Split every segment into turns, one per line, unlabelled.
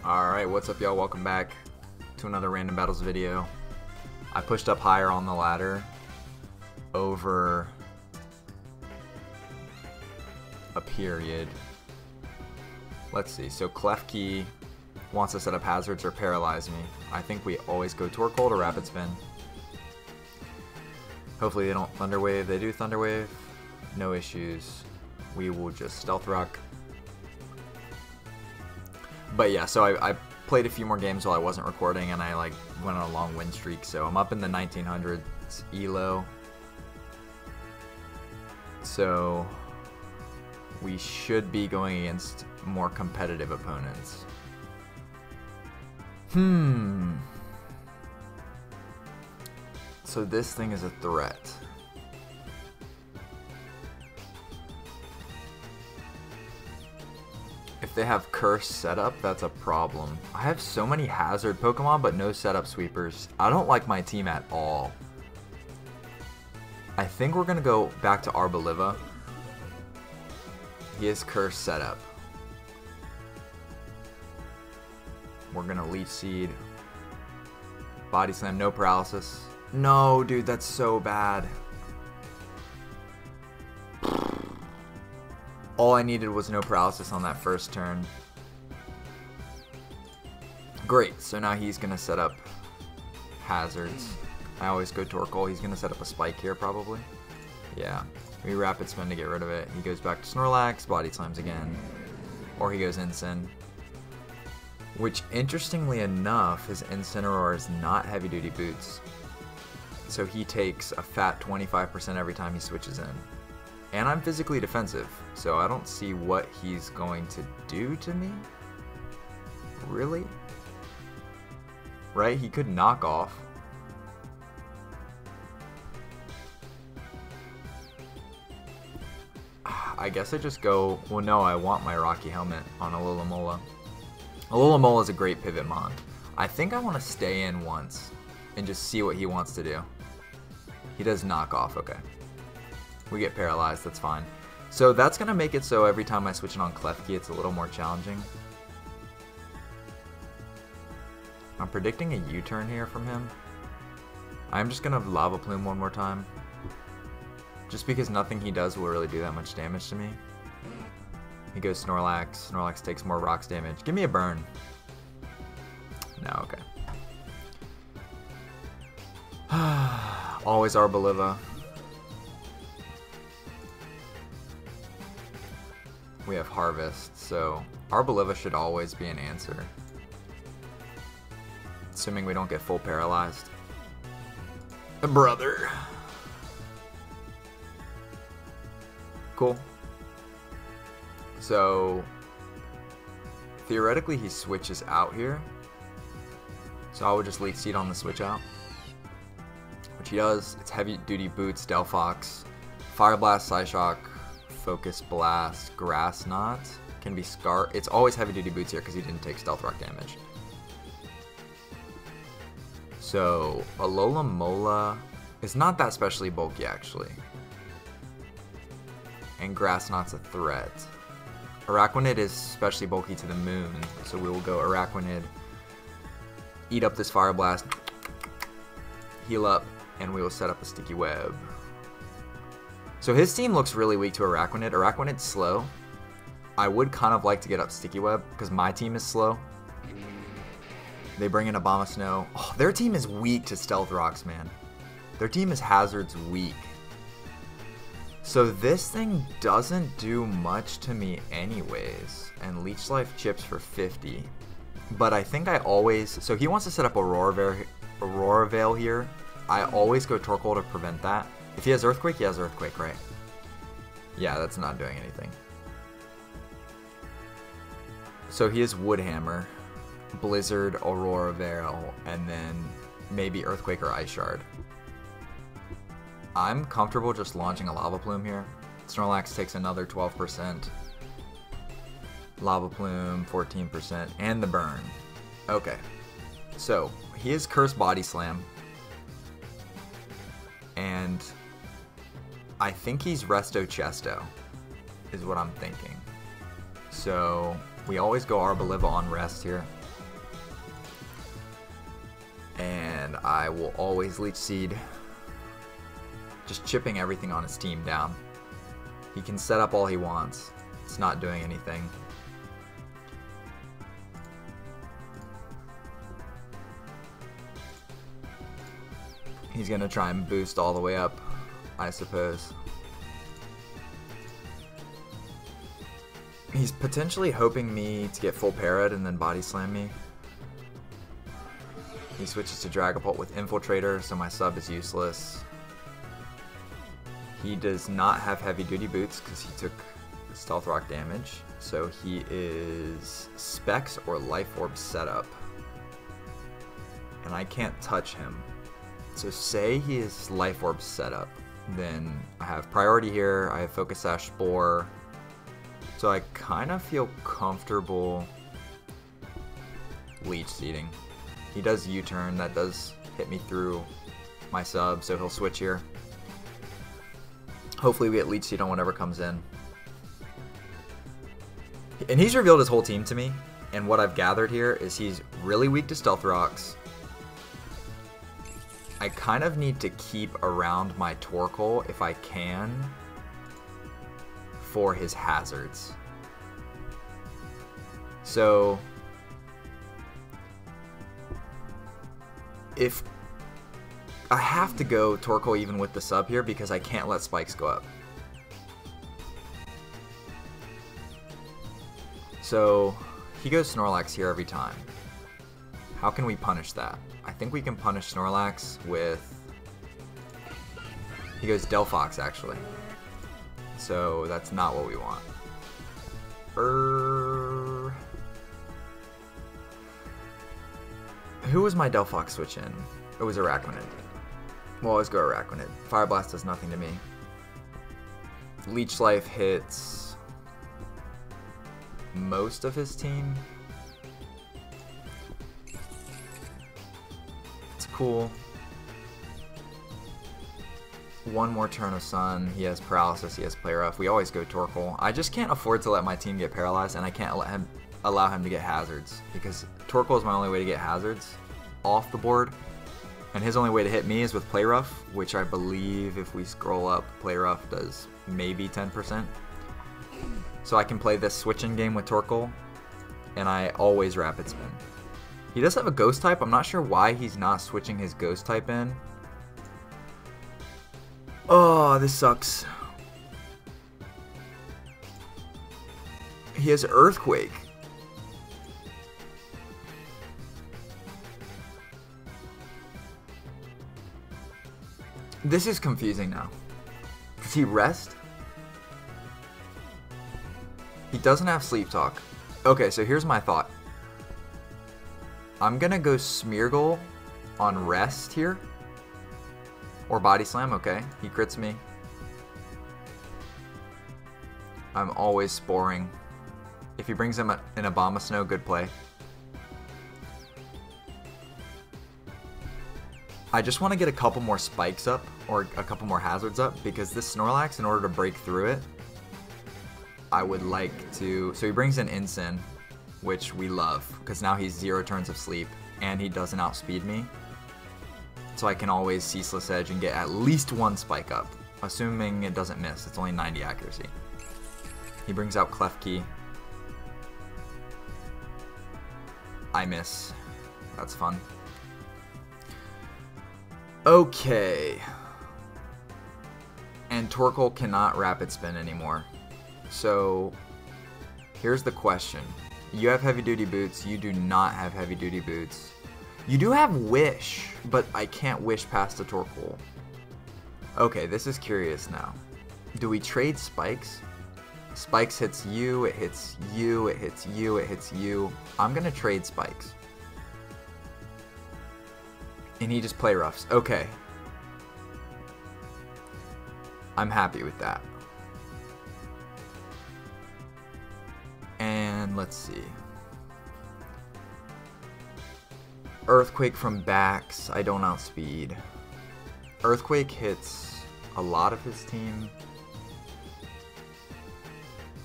Alright, what's up y'all? Welcome back to another Random Battles video. I pushed up higher on the ladder over a period. Let's see, so Klefki wants to set up hazards or paralyze me. I think we always go Torkoal to Rapid Spin. Hopefully they don't Thunder Wave. They do Thunder Wave. No issues. We will just Stealth Rock. But yeah, so I played a few more games while I wasn't recording, and I went on a long win streak. So I'm up in the 1900s ELO. So we should be going against more competitive opponents. So this thing is a threat. If they have Curse setup, that's a problem. I have so many hazard Pokemon, but no setup sweepers. I don't like my team at all. I think we're going to go back to Arboliva. He has Curse setup. We're going to Leech Seed. Body Slam, no paralysis. No, dude, that's so bad. All I needed was no paralysis on that first turn. Great, so now he's going to set up hazards. I always go Torkoal. He's going to set up a Spike here, probably. Yeah. We Rapid Spin to get rid of it. He goes back to Snorlax, Body Slams again. Or he goes Incin. Which, interestingly enough, his Incineroar is not Heavy Duty Boots. So he takes a fat 25% every time he switches in. And I'm physically defensive, so I don't see what he's going to do to me. Really? Right? He could knock off. I guess I just go, well no, I want my Rocky Helmet on Alola. Alola is a great pivot mon. I think I want to stay in once and just see what he wants to do. He does knock off, okay. We get paralyzed, that's fine. So that's going to make it so every time I switch it on Klefki, it's a little more challenging. I'm predicting a U-turn here from him. I'm just going to Lava Plume one more time. Just because nothing he does will really do that much damage to me. He goes Snorlax. Snorlax takes more rocks damage. Give me a burn. No, okay. Always Arboliva. We have Harvest, so Arboliva should always be an answer. Assuming we don't get full paralyzed. Brother. Cool. So, theoretically he switches out here. So I would just Leech Seed on the switch out. Which he does. It's Heavy Duty Boots, Delphox, Fire Blast, Psyshock, Focus Blast, Grass Knot, can be Scar. It's always Heavy Duty Boots here because he didn't take Stealth Rock damage. So Alola is not that specially bulky actually. And Grass Knot's a threat. Araquanid is especially bulky to the moon, so we will go Araquanid, eat up this Fire Blast, heal up, and we will set up a Sticky Web. So his team looks really weak to Araquanid. Araquanid's slow. I would kind of like to get up Sticky Web because my team is slow. They bring in Abomasnow. Oh, their team is weak to Stealth Rocks, man. Their team is Hazards weak. So this thing doesn't do much to me anyways. And Leech Life chips for 50. But I think I always... So he wants to set up Aurora Veil here. I always go Torkoal to prevent that. If he has Earthquake, he has Earthquake, right? Yeah, that's not doing anything. So he has Woodhammer, Blizzard, Aurora Veil, and then maybe Earthquake or Ice Shard. I'm comfortable just launching a Lava Plume here. Snorlax takes another 12%. Lava Plume, 14%, and the burn. Okay. So, he has Curse Body Slam. And I think he's Resto Chesto, is what I'm thinking. So we always go Arboliva on rest here. And I will always Leech Seed. Just chipping everything on his team down. He can set up all he wants. It's not doing anything. He's gonna try and boost all the way up, I suppose. He's potentially hoping me to get full parried and then body slam me. He switches to Dragapult with Infiltrator, so my sub is useless. He does not have heavy duty boots because he took Stealth Rock damage, so he is Specs or Life Orb setup. And I can't touch him. So say he is Life Orb setup, then I have priority here, I have Focus Sash Spore, so I kind of feel comfortable Leech Seeding. He does U-turn, that does hit me through my sub, so he'll switch here. Hopefully we get Leech Seed on whatever comes in. And he's revealed his whole team to me, and what I've gathered here is he's really weak to Stealth Rocks. I kind of need to keep around my Torkoal if I can for his hazards. So if I have to go Torkoal even with the sub here because I can't let spikes go up. So he goes Snorlax here every time. How can we punish that? I think we can punish Snorlax with... He goes Delphox actually. So that's not what we want. Who was my Delphox switch in? It was Araquanid. We'll always go Araquanid. Fire Blast does nothing to me. Leech Life hits most of his team. It's cool. One more turn of Sun. He has Paralysis. He has Play Rough. We always go Torkoal. I just can't afford to let my team get paralyzed, and I can't allow him to get hazards because Torkoal is my only way to get hazards off the board. And his only way to hit me is with Play Rough, which I believe if we scroll up, Play Rough does maybe 10%. So I can play this switching game with Torkoal, and I always Rapid Spin. He does have a Ghost type. I'm not sure why he's not switching his Ghost type in. Oh, this sucks. He has Earthquake. This is confusing now. Does he rest? He doesn't have Sleep Talk. Okay, so here's my thought. I'm gonna go Smeargle on rest here. Or Body Slam, okay. He crits me. I'm always sporing. If he brings him an Abomasnow, good play. I just want to get a couple more spikes up, or a couple more hazards up, because this Snorlax, in order to break through it, I would like to... So he brings in Incin, which we love, because now he's 0 turns of sleep, and he doesn't outspeed me. So I can always Ceaseless Edge and get at least one spike up, assuming it doesn't miss. It's only 90 accuracy. He brings out Klefki. I miss. That's fun. Okay. And Torkoal cannot Rapid Spin anymore. So here's the question. You have heavy duty boots. You do not have heavy duty boots. You do have Wish, but I can't Wish past the Torkoal. Okay, this is curious now. Do we trade Spikes? Spikes hits you, it hits you, it hits you, it hits you. I'm gonna trade Spikes. And he just Play Roughs. Okay. I'm happy with that. And let's see. Earthquake from Bax. I don't outspeed. Earthquake hits a lot of his team.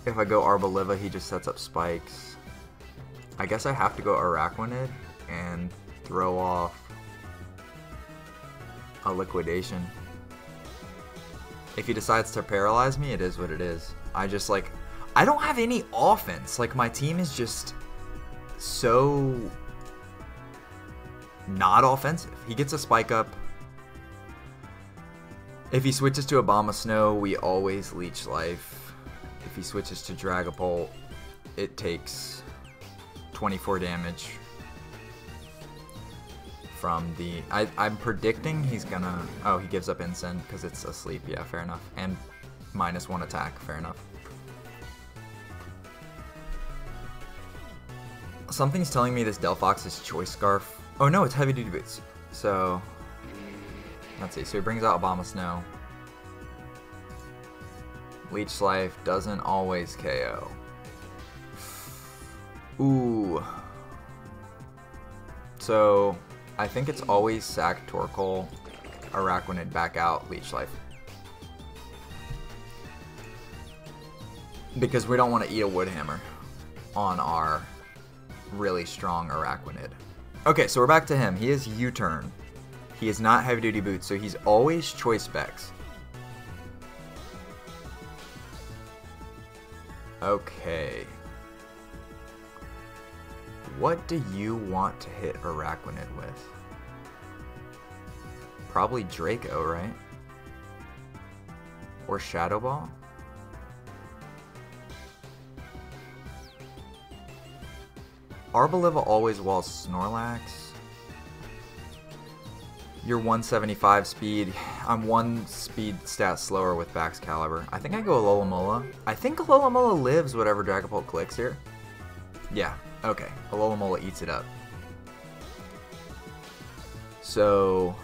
If I go Arboliva, he just sets up spikes. I guess I have to go Araquanid and throw off a liquidation. If he decides to paralyze me, it is what it is. I just like, I don't have any offense. Like my team is just so not offensive. He gets a spike up. If he switches to Abomasnow, we always leech life. If he switches to Dragapult, it takes 24 damage from the... I'm predicting he's gonna... Oh, he gives up Incend because it's asleep. Yeah, fair enough. And -1 attack. Fair enough. Something's telling me this Delphox is Choice Scarf. Oh no, it's Heavy Duty Boots. So... Let's see, so he brings out Abomasnow. Leech Life doesn't always KO. Ooh. So, I think it's always Sack Torkoal, Araquanid back out, Leech Life. Because we don't want to eat a Wood Hammer on our really strong Araquanid. Okay, so we're back to him. He is U-turn. He is not Heavy Duty Boots, so he's always Choice Specs. Okay. What do you want to hit Araquanid with? Probably Draco, right? Or Shadow Ball? Arboliva always walls Snorlax. You're 175 speed. I'm 1 speed stat slower with Baxcalibur. I think I go Alomola. I think Alomola lives whatever Dragapult clicks here. Yeah, okay. Alomola eats it up. So,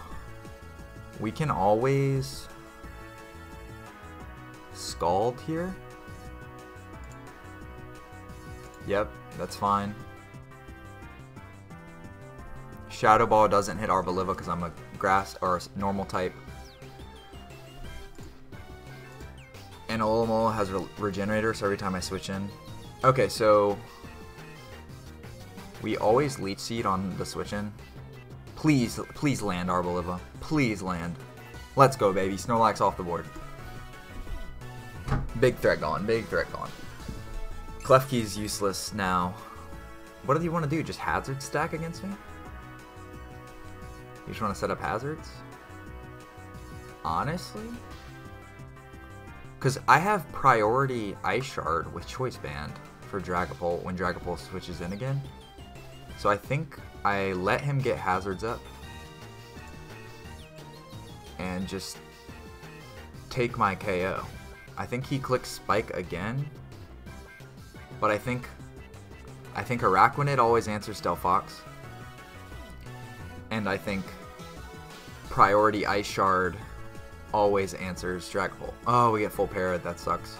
we can always Scald here. Yep, that's fine. Shadow Ball doesn't hit Arboliva because I'm a grass or a normal type. And Alomola has Regenerator, so every time I switch in. Okay, so we always Leech Seed on the switch in. Please, please land Arboliva. Please land. Let's go, baby. Snorlax off the board. Big threat gone. Big threat gone. Klefki's useless now. What do you want to do? Just Hazard stack against me? You just want to set up hazards? Honestly? Because I have priority Ice Shard with Choice Band for Dragapult when Dragapult switches in again. So I think I let him get hazards up and just take my KO. I think he clicks Spike again, but I think Araquanid always answers Delphox. And I think priority Ice Shard always answers Dragapult. Oh, we get full parried. That sucks.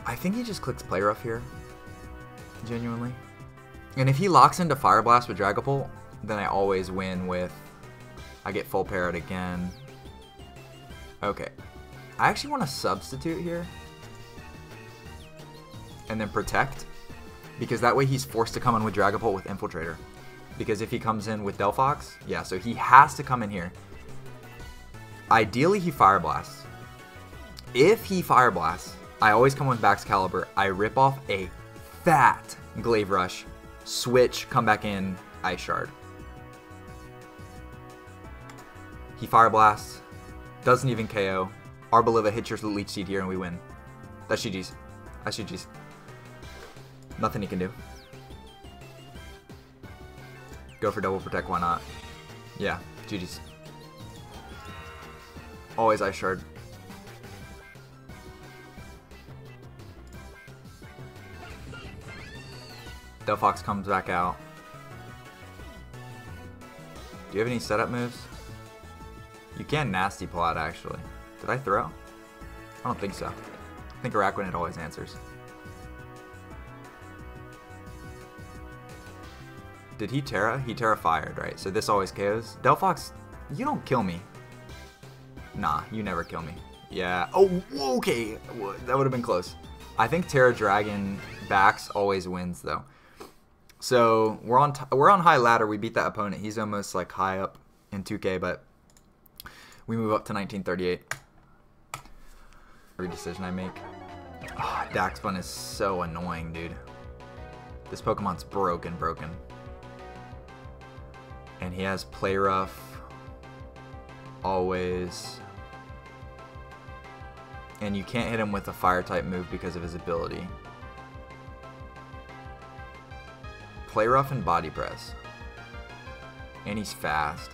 I think he just clicks Play Rough here. Genuinely. And if he locks into Fire Blast with Dragapult, then I always win with... I get full parried again. Okay. I actually want to substitute here. And then Protect. Because that way he's forced to come in with Dragapult with Infiltrator. Because if he comes in with Delphox, yeah, so he has to come in here. Ideally, he Fire Blasts. If he Fire Blasts, I always come with Baxcalibur. I rip off a fat Glaive Rush, switch, come back in, Ice Shard. He Fire Blasts, doesn't even KO. Arboliva hits your Leech Seed here and we win. That's GG's. That's GG's. Nothing he can do. Go for double protect, why not? Yeah, GG's. Always Ice Shard. Delphox comes back out. Do you have any setup moves? You can Nasty Plot, actually. Did I throw? I don't think so. I think Araquanid always answers. Did he Terra? He Terra fired, right? So this always KOs. Delphox, you don't kill me. Nah, you never kill me. Yeah. Oh, okay. That would have been close. I think Terra Dragon backs always wins, though. So we're on high ladder. We beat that opponent. He's almost like high up in 2K, but we move up to 1938. Every decision I make. Oh, Daxpun is so annoying, dude. This Pokemon's broken. And he has Play Rough. Always. And you can't hit him with a Fire-type move because of his ability. Play Rough and Body Press. And he's fast.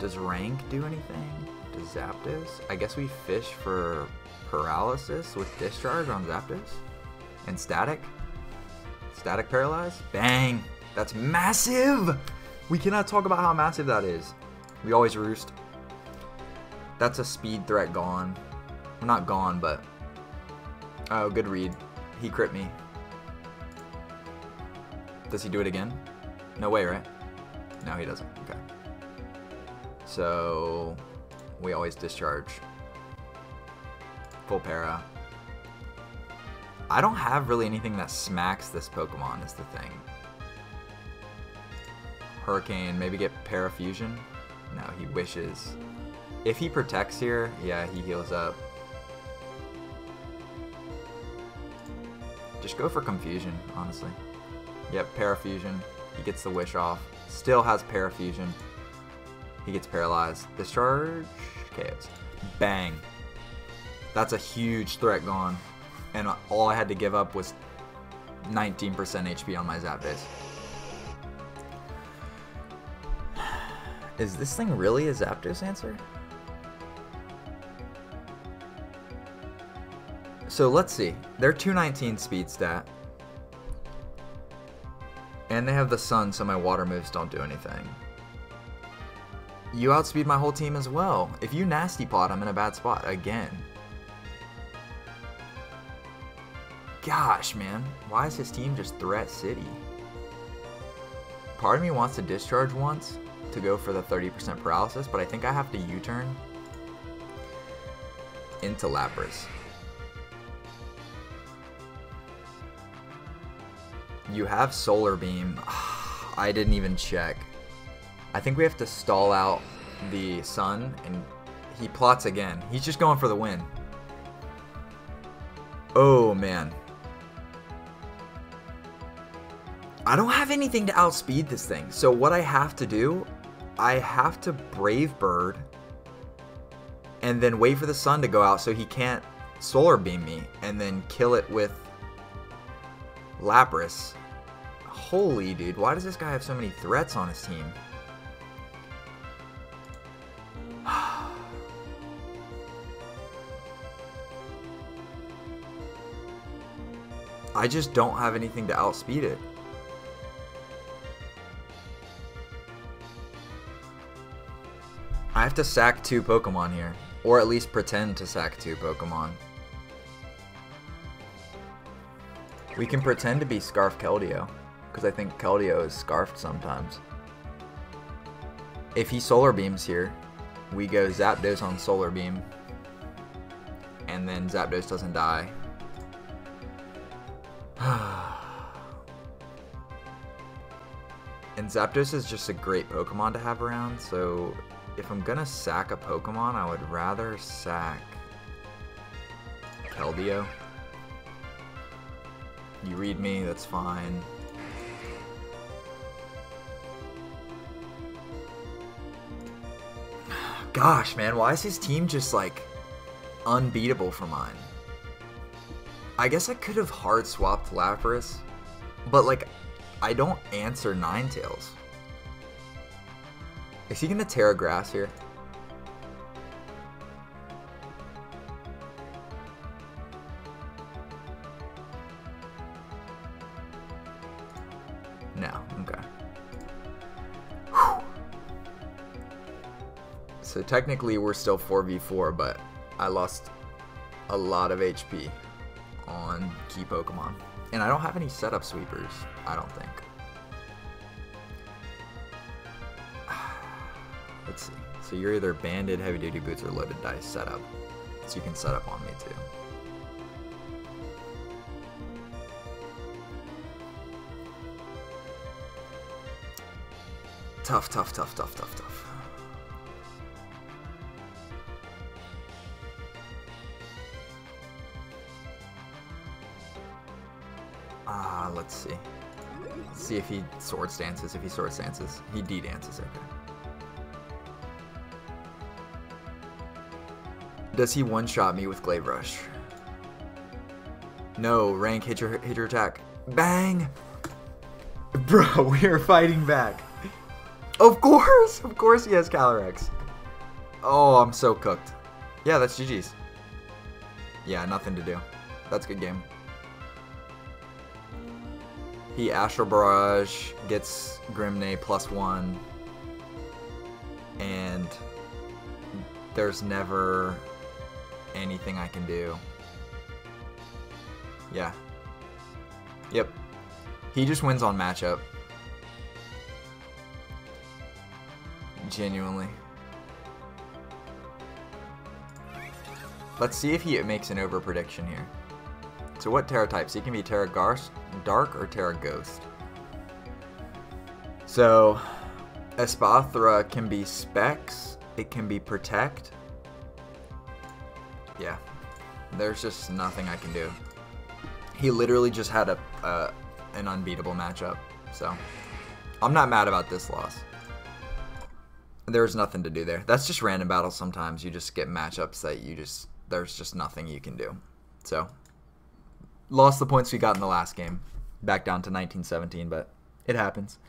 Does Rank do anything? Does Zapdos? I guess we fish for Paralysis with Discharge on Zapdos. And Static. Static Paralyze. Bang! That's massive! We cannot talk about how massive that is. We always roost. That's a speed threat gone. Well, not gone, but... Oh, good read. He crit me. Does he do it again? No way, right? No, he doesn't. Okay. So... we always discharge. Full para. I don't have really anything that smacks this Pokemon is the thing. Hurricane, maybe get Parafusion? No, he wishes. If he protects here, yeah, he heals up. Just go for Confusion, honestly. Yep, Parafusion. He gets the wish off. Still has Parafusion. He gets paralyzed. Discharge. KOs. Bang. That's a huge threat gone. And all I had to give up was 19% HP on my Zapdos. Is this thing really a Zapdos answer? So let's see. They're 219 speed stat. And they have the sun, so my water moves don't do anything. You outspeed my whole team as well. If you nasty plot, I'm in a bad spot again. Gosh, man. Why is his team just Threat City? Part of me wants to discharge once to go for the 30% paralysis, but I think I have to U-turn into Lapras. You have Solar Beam. I didn't even check. I think we have to stall out the sun, and he plots again. He's just going for the win. Oh, man. I don't have anything to outspeed this thing. So what I have to do, I have to Brave Bird and then wait for the sun to go out so he can't Solar Beam me and then kill it with Lapras. Holy dude, why does this guy have so many threats on his team? I just don't have anything to outspeed it. I have to sack 2 Pokemon here, or at least pretend to sack 2 Pokemon. We can pretend to be Scarf Keldeo, because I think Keldeo is scarfed sometimes. If he Solar Beams here, we go Zapdos on Solar Beam, and then Zapdos doesn't die. And Zapdos is just a great Pokemon to have around, so if I'm gonna sack a Pokemon, I would rather sack Keldeo. You read me, that's fine. Gosh, man, why is his team just like unbeatable for mine? I guess I could have hard swapped Lapras, but like, I don't answer Ninetales. Is he gonna Terra Grass here? No, okay. Whew. So technically we're still 4v4, but I lost a lot of HP on key Pokemon. And I don't have any setup sweepers, I don't think. Let's see. So you're either Banded Heavy Duty Boots or Loaded Dice setup. So you can set up on me too. Tough, tough, tough, tough, tough, tough. Let's see. Let's see if he sword stances. If he sword stances, he D dances. Okay. Does he one-shot me with Glaive Rush? No, rank, hit your attack. Bang! Bro, we are fighting back. Of course he has Calyrex. Oh, I'm so cooked. Yeah, that's GG's. Yeah, nothing to do. That's a good game. He Astral Barrage, gets Grimne +1, and there's never anything I can do. Yeah. Yep. He just wins on matchup. Genuinely. Let's see if he makes an over prediction here. So what Terra types? He can be Terra Dark or Terra Ghost. So Espathra can be Specs. It can be Protect. Yeah. There's just nothing I can do. He literally just had an unbeatable matchup. So I'm not mad about this loss. There's nothing to do there. That's just random battles sometimes. You just get matchups that there's just nothing you can do. So lost the points we got in the last game. Back down to 1917, but it happens.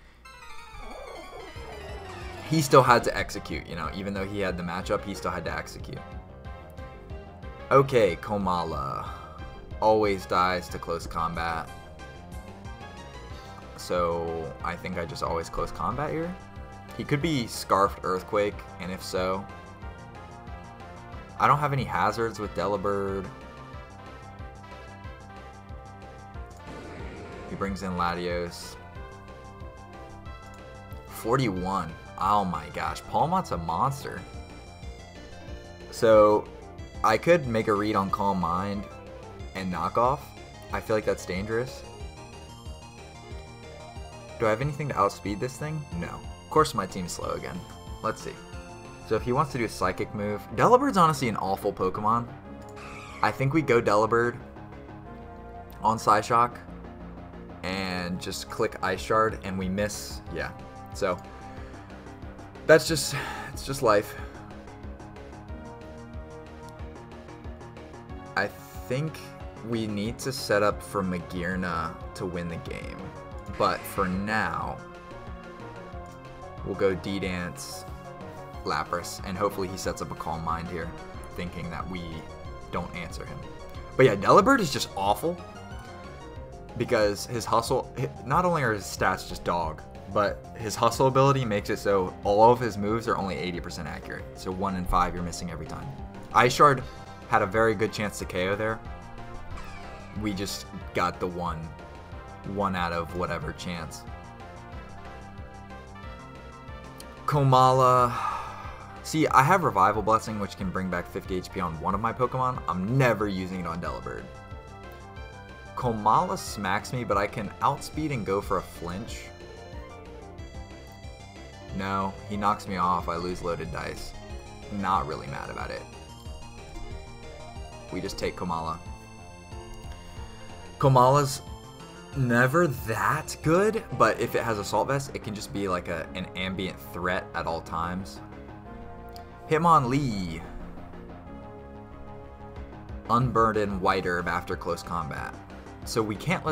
He still had to execute, you know, even though he had the matchup, he still had to execute. Okay, Komala always dies to close combat. So I think I just always close combat here. He could be Scarfed Earthquake, and if so, I don't have any hazards with Delibird. He brings in Latios. 41. Oh my gosh. Palmot's a monster. So I could make a read on Calm Mind and knock off. I feel like that's dangerous. Do I have anything to outspeed this thing? No. Of course my team's slow again. Let's see. So if he wants to do a Psychic move. Delibird's honestly an awful Pokemon. I think we go Delibird on Psyshock and just click Ice Shard and we miss. Yeah. So that's just, it's just life. I think we need to set up for Magearna to win the game. But for now, we'll go D-Dance, Lapras, and hopefully he sets up a Calm Mind here, thinking that we don't answer him. But yeah, Delibird is just awful because his hustle, not only are his stats just dog, but his hustle ability makes it so all of his moves are only 80% accurate. So 1 in 5 you're missing every time. Ice Shard had a very good chance to KO there. We just got the one out of whatever chance. Komala. See, I have Revival Blessing, which can bring back 50 HP on one of my Pokemon. I'm never using it on Delibird. Komala smacks me, but I can outspeed and go for a flinch. No, he knocks me off. I lose loaded dice. Not really mad about it. We just take Komala. Komala's never that good, but if it has Assault Vest, it can just be like an ambient threat at all times. Hitmonlee. Unburden White Herb after close combat. So we can't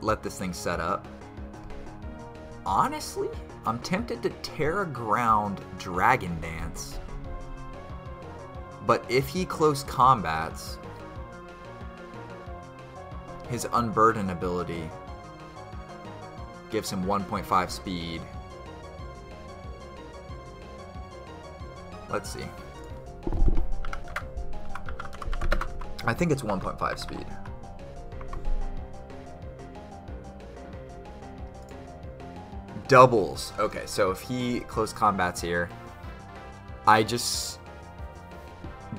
let this thing set up. Honestly, I'm tempted to Terra Ground Dragon Dance. But if he close combats, his Unburden ability gives him 1.5 speed. Let's see. I think it's 1.5 speed. Doubles. Okay, so if he close combats here, I just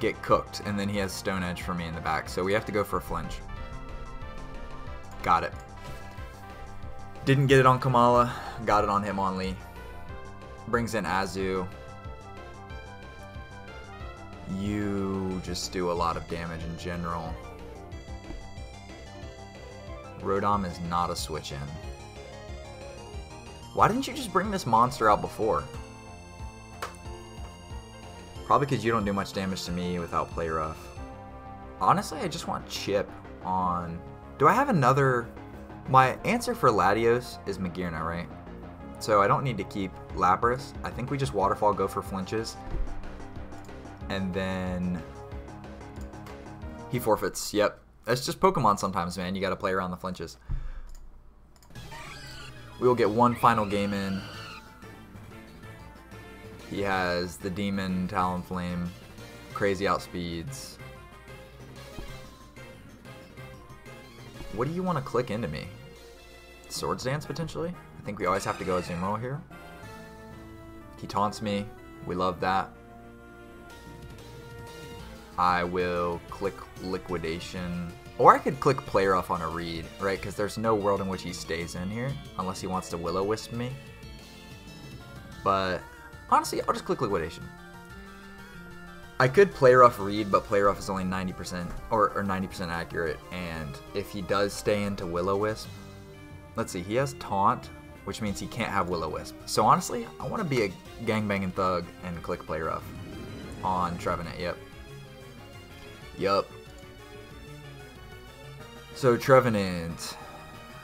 get cooked, and then he has Stone Edge for me in the back. So we have to go for a flinch. Got it. Didn't get it on Kamala. Got it on Hitmonlee. Brings in Azu. You just do a lot of damage in general. Rotom is not a switch in. Why didn't you just bring this monster out before? Probably because you don't do much damage to me without Play Rough. Honestly, I just want Chip on... Do I have another... My answer for Latios is Magearna, right? So I don't need to keep Lapras. I think we just Waterfall, go for flinches. And then... He forfeits. Yep. That's just Pokemon sometimes, man. You gotta play around the flinches. We will get one final game in. He has the Demon, Talonflame, crazy outspeeds. What do you want to click into me? Swords Dance, potentially? I think we always have to go Azumarill here. He taunts me. We love that. I will click Liquidation. Or I could click Play Rough on a read, right? Because there's no world in which he stays in here. Unless he wants to Will-O-Wisp me. But honestly, I'll just click Liquidation. I could Play Rough read, but Play Rough is only 90% or 90% accurate. And if he does stay into Will-O-Wisp, let's see, he has Taunt, which means he can't have Will-O-Wisp. So honestly, I want to be a gangbanging thug and click Play Rough on Trevenant. Yep. Yup. So Trevenant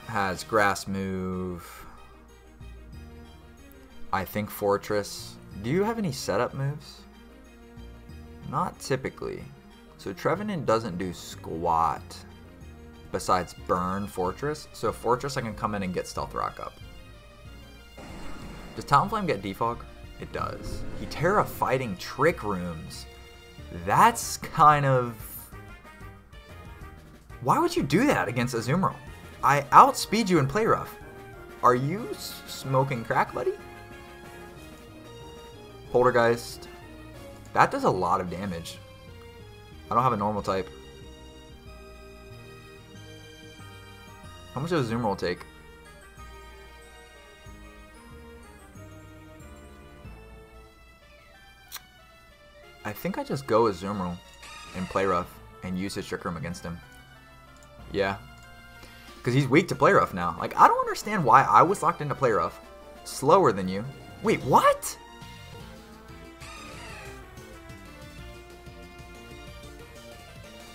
has Grass move. I think Fortress. Do you have any setup moves? Not typically. So Trevenant doesn't do squat besides Burn Fortress. So Fortress I can come in and get Stealth Rock up. Does Talonflame get Defog? It does. He Terra fighting Trick Rooms. That's kind of... Why would you do that against Azumarill? I outspeed you in Play Rough. Are you smoking crack, buddy? Poltergeist. That does a lot of damage. I don't have a normal type. How much does Azumarill take? I think I just go Azumarill and Play Rough and use his Trick Room against him. Yeah. Because he's weak to Play Rough now. Like, I don't understand why I was locked into Play Rough. Slower than you. Wait, what?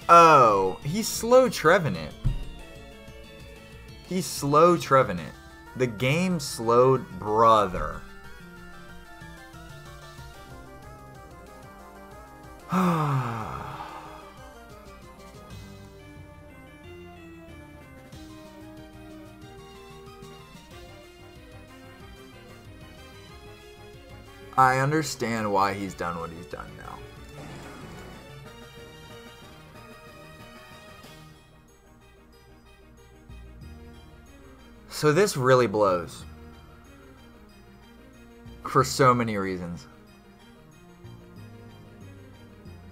Oh, he's slow Trevenant. He's slow Trevenant. The game slowed brother. I understand why he's done what he's done now. So this really blows. For so many reasons.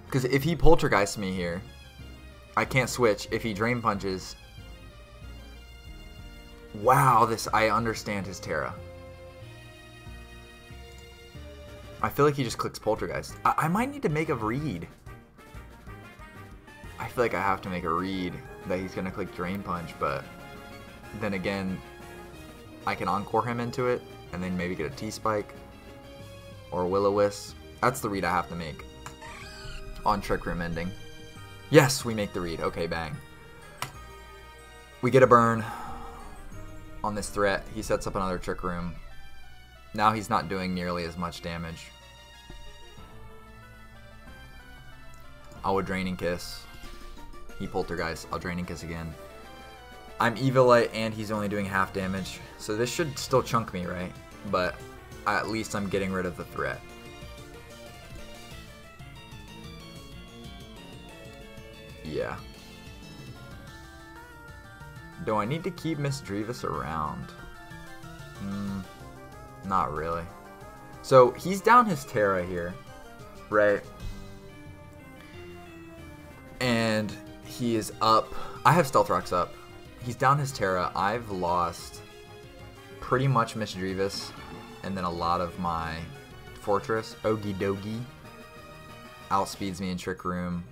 Because if he Poltergeists me here, I can't switch. If he Drain Punches... Wow, this... I understand his Terra. I feel like he just clicks Poltergeist. I might need to make a read. I feel like I have to make a read that he's going to click Drain Punch, but then again, I can Encore him into it, and then maybe get a T-Spike or Will-O-Wisp. That's the read I have to make on Trick Room ending. Yes, we make the read. Okay, bang. We get a burn on this threat. He sets up another Trick Room. Now he's not doing nearly as much damage. I would Draining Kiss. He Poltergeist. I'll Draining Kiss again. I'm Eviolite and he's only doing half damage. So this should still chunk me, right? But at least I'm getting rid of the threat. Yeah. Do I need to keep Misdreavus around? Not really. So he's down his Terra here, right? And he is up. I have Stealth Rocks up. He's down his Terra. I've lost pretty much Misdreavus and then a lot of my Fortress. Ogie Dogie outspeeds me in Trick Room.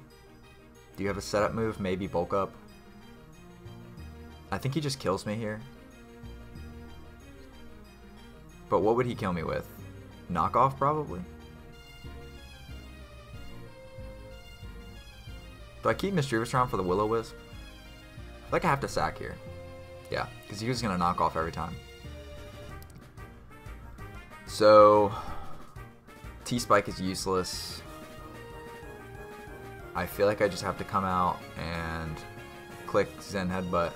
Do you have a setup move? Maybe Bulk Up. I think he just kills me here. But what would he kill me with? Knockoff, probably? Do I keep Misdreavus around for the Will-O-Wisp? I feel like I have to sack here. Yeah, because he was going to knock off every time. So, T-Spike is useless. I feel like I just have to come out and click Zen Headbutt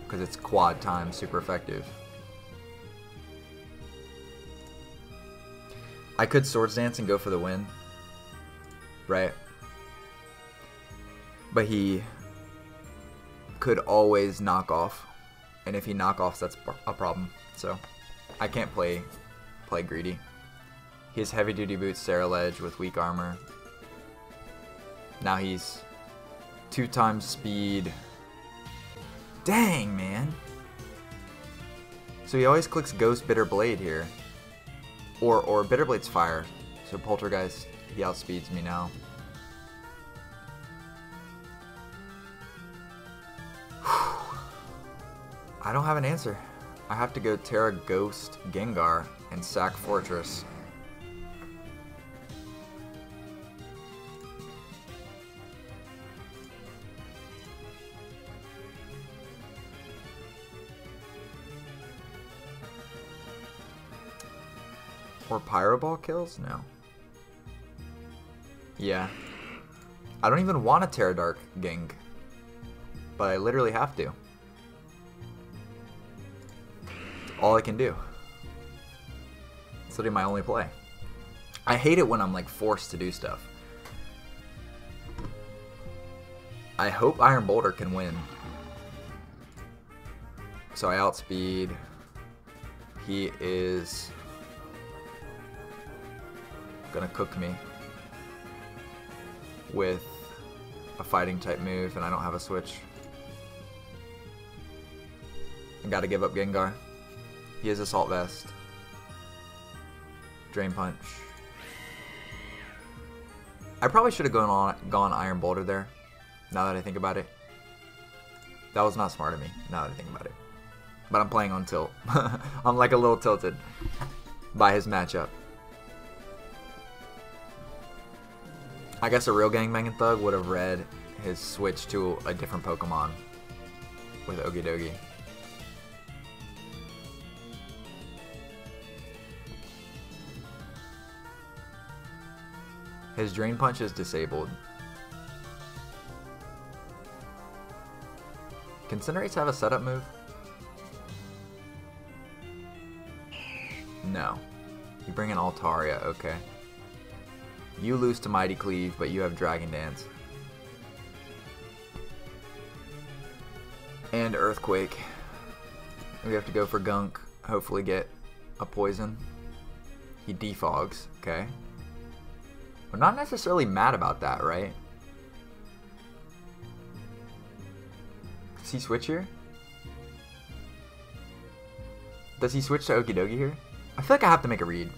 because it's quad time, super effective. I could Swords Dance and go for the win, right? But he could always knock off, and if he knock offs, that's a problem. So I can't play greedy. He has Heavy Duty Boots, Sarah Ledge with weak armor. Now he's 2 times speed. Dang, man. So he always clicks Ghost Bitter Blade here. Or Bitter Blade's fire. So Poltergeist, he outspeeds me now. I don't have an answer. I have to go Terra Ghost Gengar and sack Fortress. Or Pyro Ball kills? No. Yeah. I don't even want a Terra Dark Ging. But I literally have to. All I can do. It's literally my only play. I hate it when I'm like forced to do stuff. I hope Iron Boulder can win. So I outspeed. He is gonna cook me with a fighting type move, and I don't have a switch. I gotta give up Gengar. He has Assault Vest. Drain Punch. I probably should have gone Iron Boulder there, now that I think about it. That was not smart of me, now that I think about it. But I'm playing on tilt. I'm like a little tilted by his matchup. I guess a real Gangbanging Thug would have read his switch to a different Pokemon with Ogie Dogie. His Drain Punch is disabled. Can Cinderace have a setup move? No. You bring in Altaria, okay. You lose to Mighty Cleave, but you have Dragon Dance. And Earthquake. We have to go for Gunk, hopefully get a poison. He defogs, okay. We're not necessarily mad about that, right? Does he switch here? Does he switch to Okie Dokie here? I feel like I have to make a read.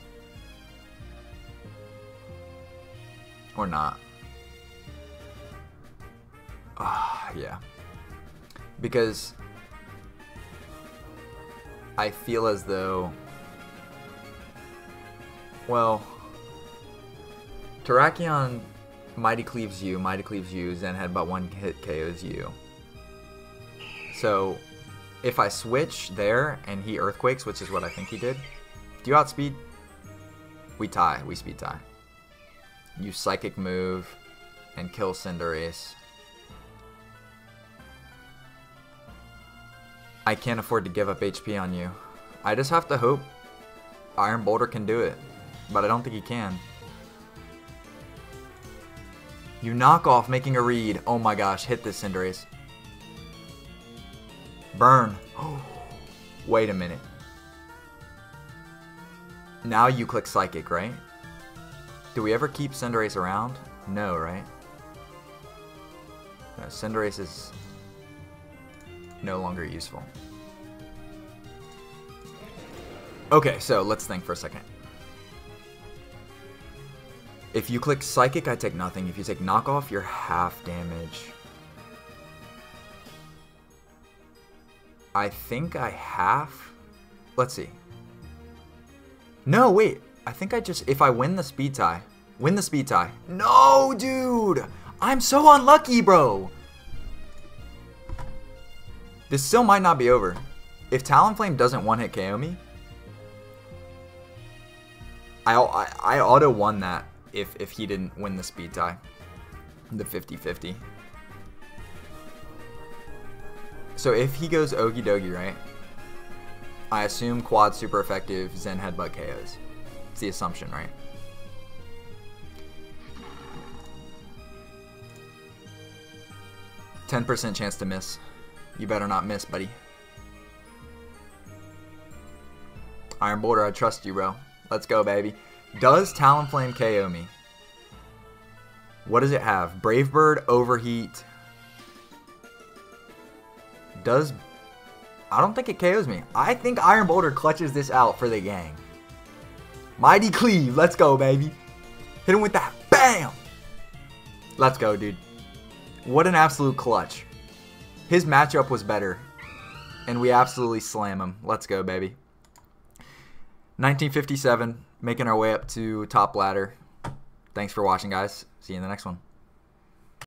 Or not. Yeah. Because I feel as though, well, Terrakion Mighty Cleaves you, Zen Headbutt 1 hit KOs you. So if I switch there and he Earthquakes, which is what I think he did, do you outspeed? We tie, we speed tie. You Psychic move and kill Cinderace. I can't afford to give up HP on you. I just have to hope Iron Boulder can do it, but I don't think he can. You knock off making a read. Oh my gosh, hit this Cinderace. Burn. Wait a minute. Now you click Psychic, right? Do we ever keep Cinderace around? No, right? No, Cinderace is no longer useful. Okay, so let's think for a second. If you click Psychic, I take nothing. If you take Knockoff, you're half damage. I think I half... Let's see. No, wait. I think I just... If I win the speed tie... Win the speed tie. No, dude! I'm so unlucky, bro! This still might not be over. If Talonflame doesn't one-hit KO me... I auto won that if he didn't win the speed tie. The 50-50. So if he goes Okie Dokie, right? I assume quad super effective Zen Headbutt KOs. It's the assumption, right? %10 chance to miss. You better not miss, buddy. Iron Boulder, I trust you, bro. Let's go, baby. Does Talonflame KO me? What does it have? Brave Bird, Overheat. Does... I don't think it KOs me. I think Iron Boulder clutches this out for the gang. Mighty Cleave. Let's go, baby. Hit him with that. Bam! Let's go, dude. What an absolute clutch. His matchup was better. And we absolutely slam him. Let's go, baby. 1957. Making our way up to top ladder. Thanks for watching, guys. See you in the next one.